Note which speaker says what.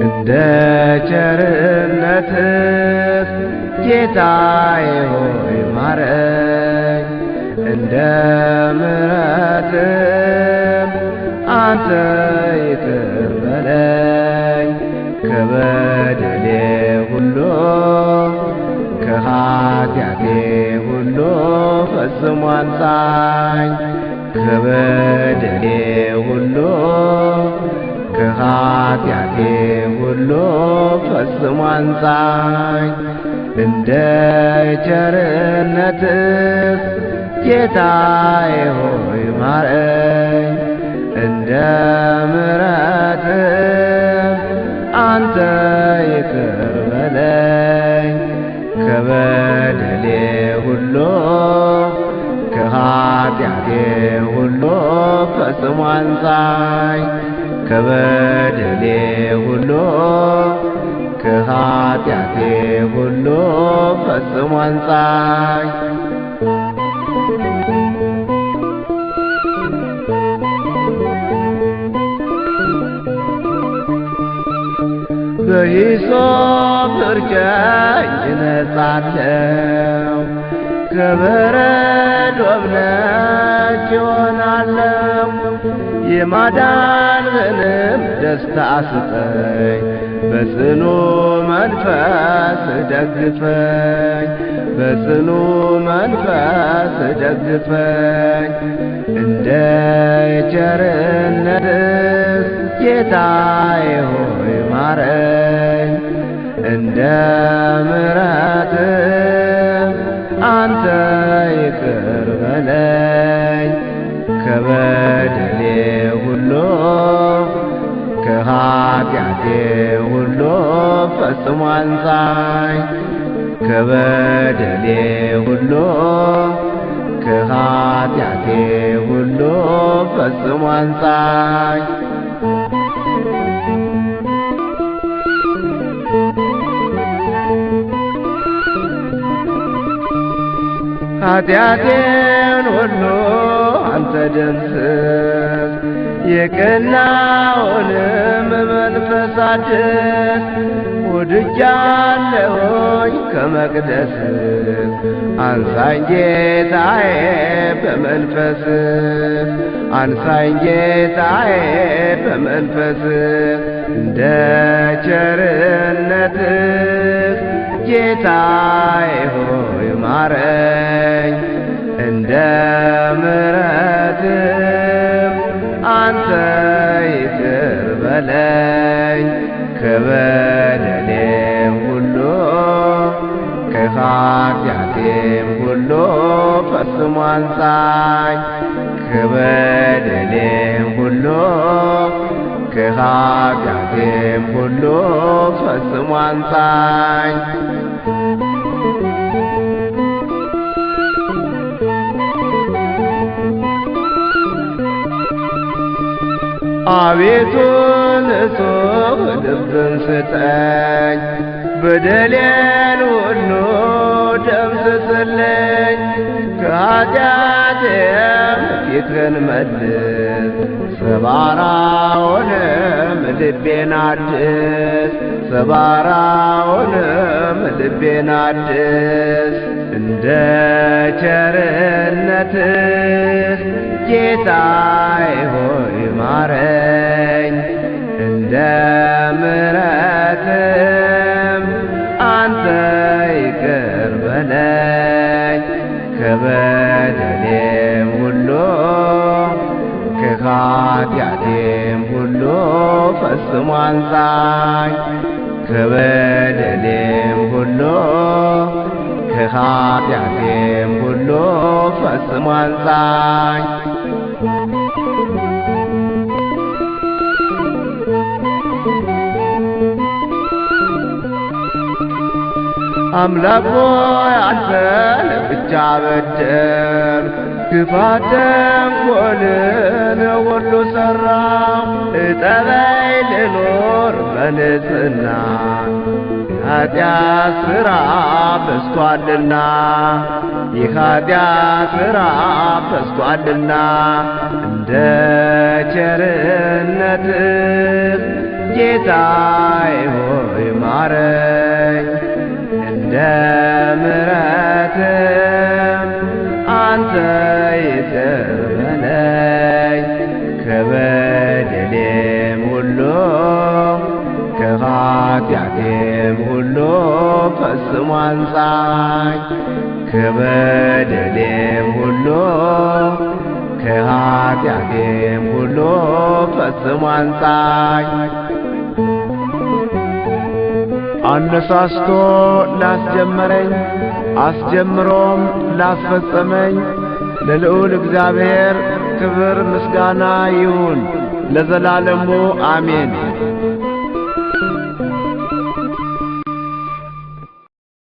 Speaker 1: እንደ ቸርነትህ ጌታዬ ሆይ ማረኝ፣ እንደ ምሕረትህም አንተ ይቅር በለኝ። ከበደሌ ሁሉ ከኃጢአቴ ሁሉ ፈጽሞ አንጻኝ። ከበደሌ ሁሉ ከኃጢአቴ ሁሉ ፈጽሞ አንጻኝ። እንደ ቸርነትህ ጌታዬ ሆይ ማረኝ፣ እንደ ምሕረትህ አንተ ይቅር በለኝ። ከበደሌ ሁሉ ከኃጢአቴ ሁሉ ፈጽሞ አንጻኝ። ከበደሌ ሁሉ ከኃጢአቴ ሁሉ ፈጽሞ አንጻኝ። በሂሶጵ እርጨኝ እነጻለሁ፣ ከበረዶም ነጭ እሆናለሁ። የማዳንህንም ደስታ ስጠኝ፣ በጽኑ መንፈስ ደግፈኝ፣ በጽኑ መንፈስ ደግፈኝ። እንደ ቸርነትህ ጌታዬ ሆይ ማረኝ፣ እንደ ምሕረትህ አንተ ይቅር በለኝ። ከበደሌ ሁሉ ከኃጢአቴ ሁሉ ፈጽሞ አንጻኝ። ከበደሌ ሁሉ ከኃጢአቴ ሁሉ ፈጽሞ አንጻኝ። ኃጢአቴን ሁሉ አንተ ደምስስ፣ የቀናውንም መንፈስ አድስ። ወድጃለሁኝ ከመቅደስህ፣ አንሳኝ ጌታዬ በመንፈስህ፣ አንሳኝ ጌታዬ በመንፈስህ። እንደ ቸርነትህ ጌታዬ ሆይ ማረኝ፣ እንደ ምሕረትህም አንተ ይቅር በለኝ። ከበደሌም ሁሉ ከኃጢአቴም ሁሉ ፈጽሞ አንጻኝ። ከበደሌም ሁሉ ከኃጢአቴም ሁሉ ፈጽሞ አንጻኝ። አቤቱ ንጹሕ ልብን ስጠኝ፣ በደሌን ሁሉ ደምስስልኝ። ከኃጢአቴም ፊትህን መልስ፣ ሰባራውንም ልቤን አድስ፣ ሰባራውንም ልቤን አድስ። እንደ ቸርነትህ ጌታዬ ሆይ ማረኝ፣ እንደ ምሕረትህም አንተ ይቅር በለኝ። ከበደሌም ሁሉ ከኃጢአቴም ሁሉ ፈጽሞ አንጻኝ። ከበደሌም ሁሉ ከኃጢአቴም ሁሉ ፈጽሞ አንጻኝ። አምላክ ሆይ አንተን ብቻ በደልኩ፣ ክፋት ተንኰልን ሁሉ ሠራሁ እጠበኝ ልኖር በንጽሕና የኃጢአት ሥራ በዝቶአልና የኃጢአት ሥራ በዝቶአልና እንደ ቸርነትህ ጌታዬ ሆይ ማረኝ እንደ ምሕረትህም አንተ ይቅር በለኝ ከበደሌም ሁሉ ከኃጢአቴም ሁሉ ፈጽሞ አንጻኝ ከበደሌም ሁሉ ከኃጢአቴም ሁሉ ፈጽሞ አንጻኝ አነሳስቶ ላስጀመረኝ አስጀምሮም ላስፈጸመኝ ለልዑል እግዚአብሔር ክብር ምስጋና ይሁን ለዘላለሙ አሜን።